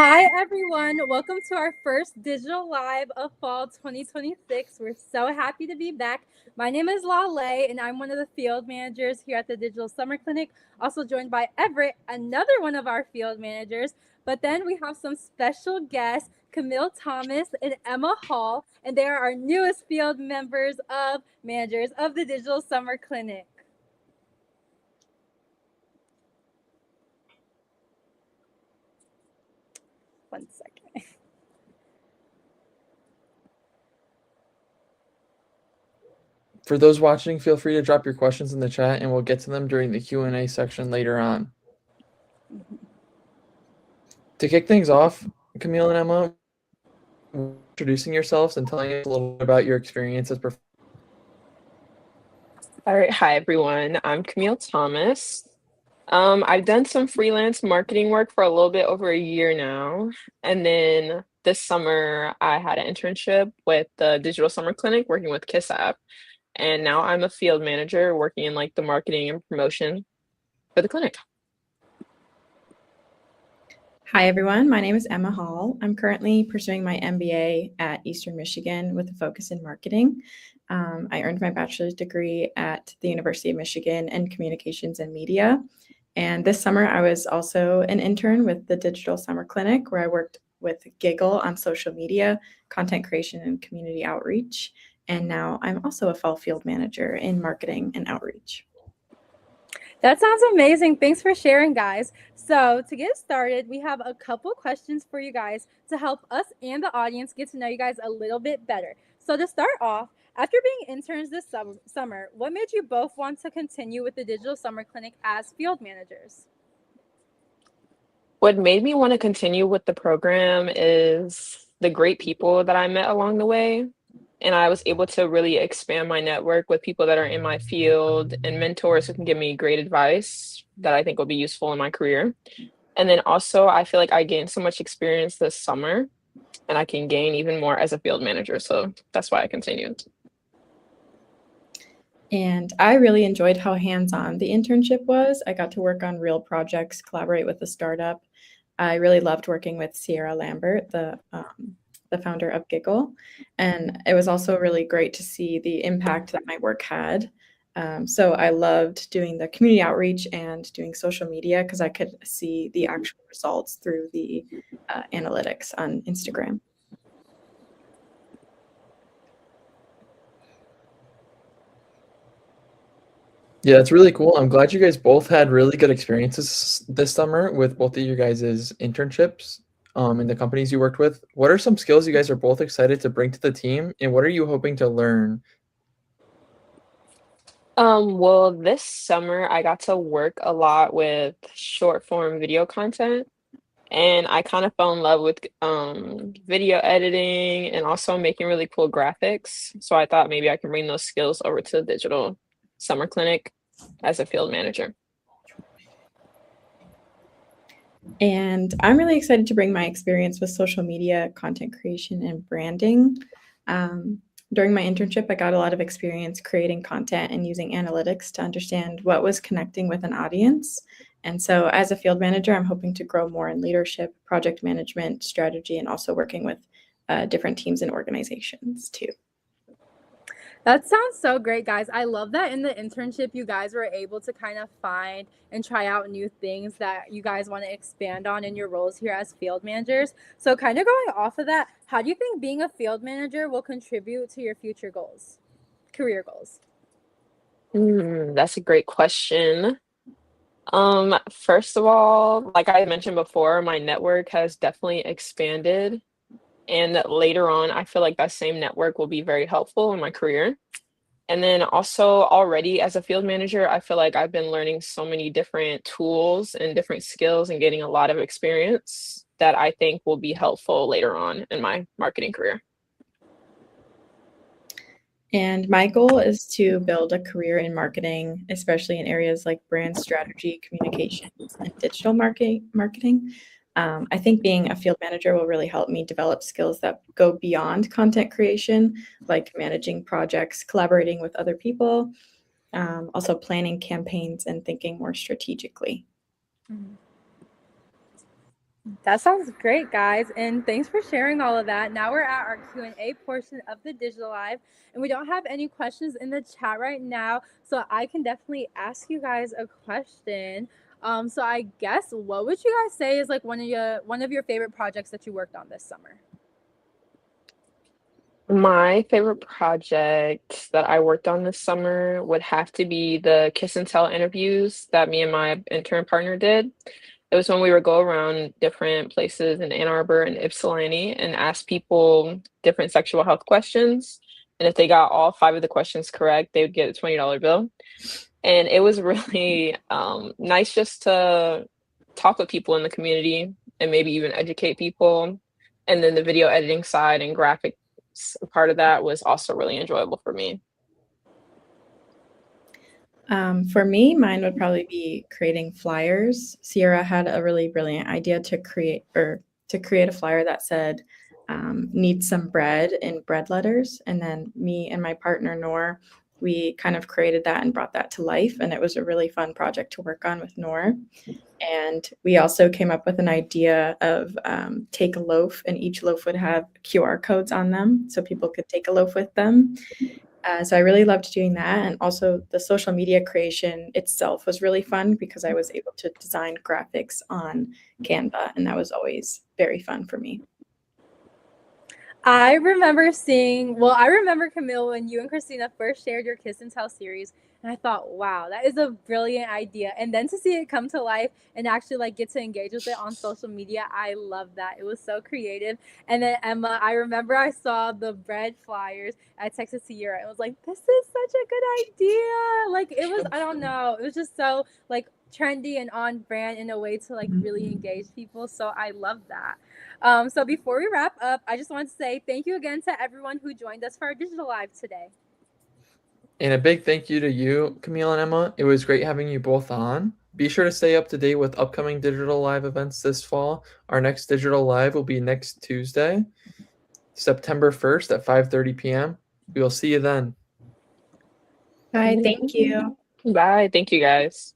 Hi, everyone. Welcome to our first digital live of fall 2026. We're so happy to be back. My name is Lale, and I'm one of the field managers here at the Digital Summer Clinic, also joined by Everett, another one of our field managers. But then we have some special guests, Camille Thomas and Emma Hall, and they are our newest field members of managers of the Digital Summer Clinic. One second. For those watching, feel free to drop your questions in the chat and we'll get to them during the Q&A section later on. To kick things off, Camille and Emma, introducing yourselves and telling us a little bit about your experience as All right, hi everyone. I'm Camille Thomas. I've done some freelance marketing work for a little bit over a year now. And then this summer, I had an internship with the Digital Summer Clinic working with Kiss App. And now I'm a field manager working in like the marketing and promotion for the clinic. Hi, everyone. My name is Emma Hall. I'm currently pursuing my MBA at Eastern Michigan with a focus in marketing. I earned my bachelor's degree at the University of Michigan in communications and media. And this summer, I was also an intern with the Digital Summer Clinic, where I worked with Giggle on social media, content creation, and community outreach. And now I'm also a fall field manager in marketing and outreach. That sounds amazing. Thanks for sharing, guys. So to get started, we have a couple questions for you guys to help us and the audience get to know you guys a little bit better. So to start off, after being interns this summer, what made you both want to continue with the Digital Summer Clinic as field managers? What made me want to continue with the program is the great people that I met along the way. And I was able to really expand my network with people that are in my field and mentors who can give me great advice that I think will be useful in my career. And then also, I feel like I gained so much experience this summer and I can gain even more as a field manager. So that's why I continued. And I really enjoyed how hands-on the internship was. I got to work on real projects, collaborate with a startup. I really loved working with Sierra Lambert, the founder of Giggle. And it was also really great to see the impact that my work had. So I loved doing the community outreach and doing social media because I could see the actual results through the analytics on Instagram. Yeah, that's really cool. I'm glad you guys both had really good experiences this summer with both of you guys' internships in the companies you worked with. What are some skills you guys are both excited to bring to the team, and what are you hoping to learn? Well, this summer I got to work a lot with short form video content. And I kind of fell in love with video editing and also making really cool graphics. So I thought maybe I can bring those skills over to the Digital Summer Clinic as a field manager. And I'm really excited to bring my experience with social media, content creation, and branding. During my internship, I got a lot of experience creating content and using analytics to understand what was connecting with an audience. And so as a field manager, I'm hoping to grow more in leadership, project management, strategy, and also working with different teams and organizations too. That sounds so great, guys. I love that in the internship, you guys were able to kind of find and try out new things that you guys want to expand on in your roles here as field managers. So, kind of going off of that, how do you think being a field manager will contribute to your future goals, career goals? That's a great question. First of all, like I mentioned before, my network has definitely expanded. And later on, I feel like that same network will be very helpful in my career. And then also already as a field manager, I feel like I've been learning so many different tools and different skills and getting a lot of experience that I think will be helpful later on in my marketing career. And my goal is to build a career in marketing, especially in areas like brand strategy, communications, and digital marketing. I think being a field manager will really help me develop skills that go beyond content creation, like managing projects, collaborating with other people, also planning campaigns and thinking more strategically. That sounds great, guys, and thanks for sharing all of that. Now we're at our Q&A portion of the Digital Live, and we don't have any questions in the chat right now, so I can definitely ask you guys a question. So I guess, what would you guys say is like one of your favorite projects that you worked on this summer? My favorite project that I worked on this summer would have to be the kiss and tell interviews that me and my intern partner did. It was when we would go around different places in Ann Arbor and Ypsilanti and ask people different sexual health questions. And if they got all 5 of the questions correct, they would get a $20 bill. And it was really nice just to talk with people in the community and maybe even educate people. And then the video editing side and graphics part of that was also really enjoyable for me. For me, mine would probably be creating flyers. Sierra had a really brilliant idea to create a flyer that said, "Need some bread" in bread letters. And then me and my partner, Noor, we kind of created that and brought that to life. And it was a really fun project to work on with Noor. And we also came up with an idea of take a loaf, and each loaf would have QR codes on them so people could take a loaf with them. So I really loved doing that. And also the social media creation itself was really fun because I was able to design graphics on Canva, and that was always very fun for me. I remember Camille, when you and Christina first shared your Kiss and Tell series, and I thought, wow, that is a brilliant idea. And then to see it come to life and actually like get to engage with it on social media, I love that. It was so creative. And then Emma, I remember I saw the bread flyers at Texas Sierra. It was like, this is such a good idea. Like it was, I don't know, it was just so like trendy and on brand in a way to like really engage people. So I love that. So before we wrap up, I just want to say thank you again to everyone who joined us for our Digital Live today. And a big thank you to you, Camille and Emma. It was great having you both on. Be sure to stay up to date with upcoming Digital Live events this fall. Our next Digital Live will be next Tuesday, September 1st at 5:30 p.m. We will see you then. Bye. Thank you. Bye. Thank you, guys.